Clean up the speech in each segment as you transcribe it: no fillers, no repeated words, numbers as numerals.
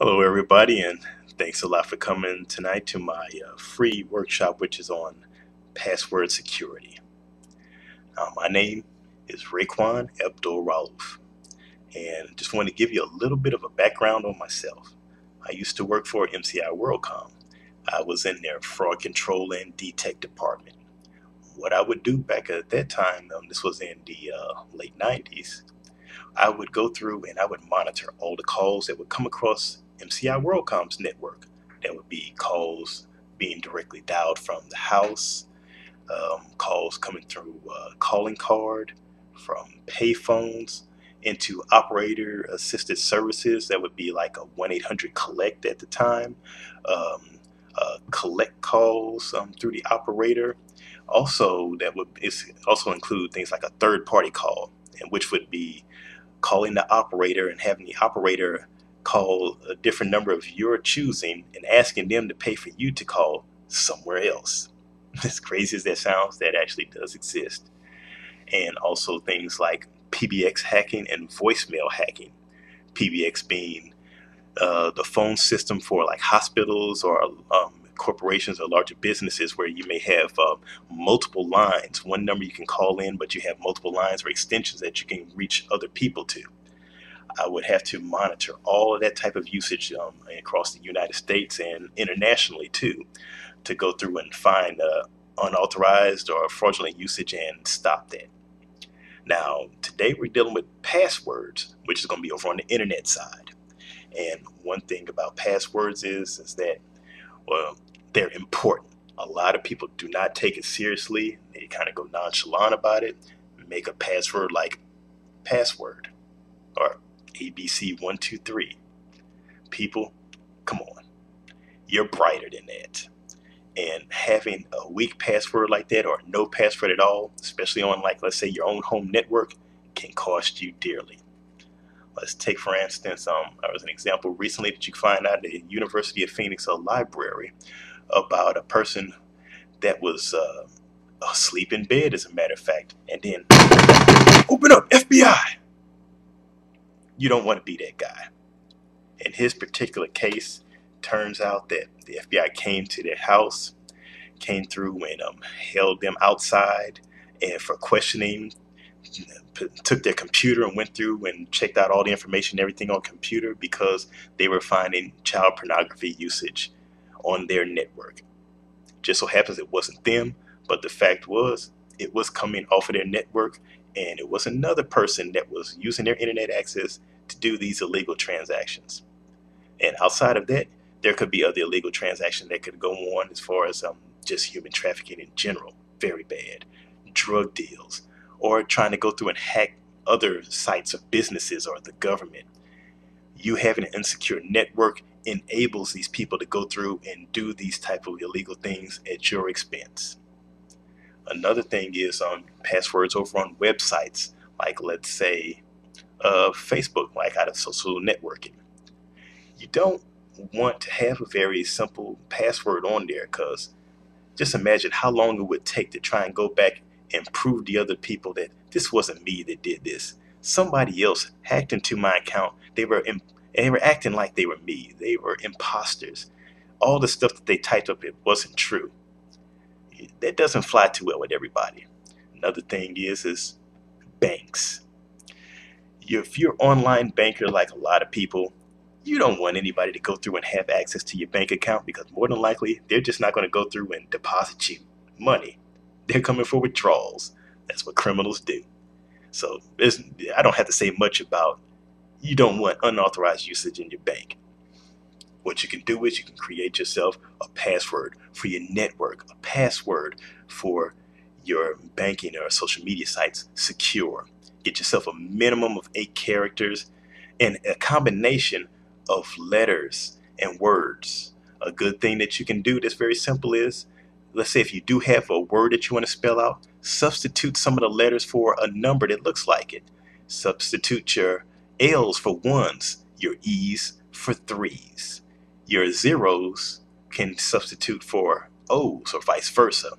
Hello, everybody, and thanks a lot for coming tonight to my free workshop, which is on password security. My name is Raekwon Abdul Rauf, and just want to give you a little bit of a background on myself. I used to work for MCI WorldCom. I was in their fraud control and detect department. What I would do back at that time, this was in the late 90s, I would go through and I would monitor all the calls that would come across MCI WorldCom's network. That would be calls being directly dialed from the house, calls coming through calling card, from payphones into operator assisted services. That would be like a 1-800 collect at the time. Collect calls through the operator. Also, that would also include things like a third party call, and which would be calling the operator and having the operator call a different number of your choosing and asking them to pay for you to call somewhere else. As crazy as that sounds, that actually does exist. And also things like PBX hacking and voicemail hacking. PBX being the phone system for like hospitals or corporations or larger businesses where you may have multiple lines. One number you can call in, but you have multiple lines or extensions that you can reach other people to. I would have to monitor all of that type of usage across the United States and internationally too, to go through and find unauthorized or fraudulent usage and stop that. Now, today we're dealing with passwords, which is going to be over on the internet side. And one thing about passwords is that, well, they're important. A lot of people do not take it seriously. They kind of go nonchalant about it, make a password like password or ABC123. People, come on, you're brighter than that. And having a weak password like that or no password at all, especially on, like, let's say your own home network, can cost you dearly. Let's take, for instance, there was an example recently that you can find out at the University of Phoenix library about a person that was asleep in bed, as a matter of fact, and then, open up, FBI! You don't want to be that guy. In his particular case, turns out that the FBI came to their house, came through and held them outside, and for questioning, took their computer and went through and checked out all the information, everything on computer, because they were finding child pornography usage on their network. Just so happens it wasn't them, but the fact was it was coming off of their network, and it was another person that was using their internet access to do these illegal transactions. And outside of that, there could be other illegal transactions that could go on as far as just human trafficking in general, very bad, drug deals, or trying to go through and hack other sites of businesses or the government. You having an insecure network enables these people to go through and do these type of illegal things at your expense. Another thing is passwords over on websites, like, let's say, Facebook, like out of social networking. You don't want to have a very simple password on there, because just imagine how long it would take to try and go back and prove to other people that this wasn't me that did this. Somebody else hacked into my account. They were acting like they were me. They were imposters. All the stuff that they typed up, it wasn't true. That doesn't fly too well with everybody. Another thing is banks. If you're an online banker, like a lot of people, you don't want anybody to go through and have access to your bank account, because more than likely they're just not going to go through and deposit you money. They're coming for withdrawals. That's what criminals do. So I don't have to say much about, you don't want unauthorized usage in your bank. What you can do is you can create yourself a password for your network, a password for your banking or social media sites, secure. Get yourself a minimum of 8 characters and a combination of letters and words. A good thing that you can do that's very simple is, let's say if you do have a word that you want to spell out, substitute some of the letters for a number that looks like it. Substitute your L's for ones, your E's for threes. Your zeros can substitute for O's or vice versa.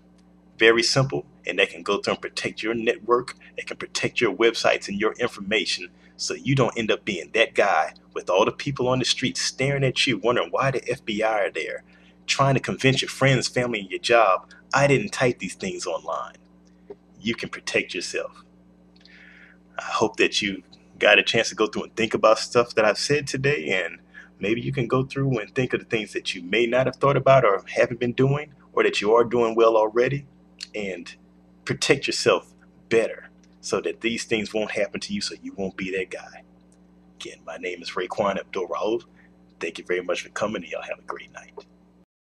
Very simple, and that can go through and protect your network. It can protect your websites and your information so you don't end up being that guy with all the people on the street staring at you, wondering why the FBI are there, trying to convince your friends, family, and your job, I didn't type these things online. You can protect yourself. I hope that you got a chance to go through and think about stuff that I've said today, and maybe you can go through and think of the things that you may not have thought about or haven't been doing, or that you are doing well already, and protect yourself better so that these things won't happen to you, so you won't be that guy. Again, my name is Raekwon Abdul Raouf. Thank you very much for coming, and y'all have a great night.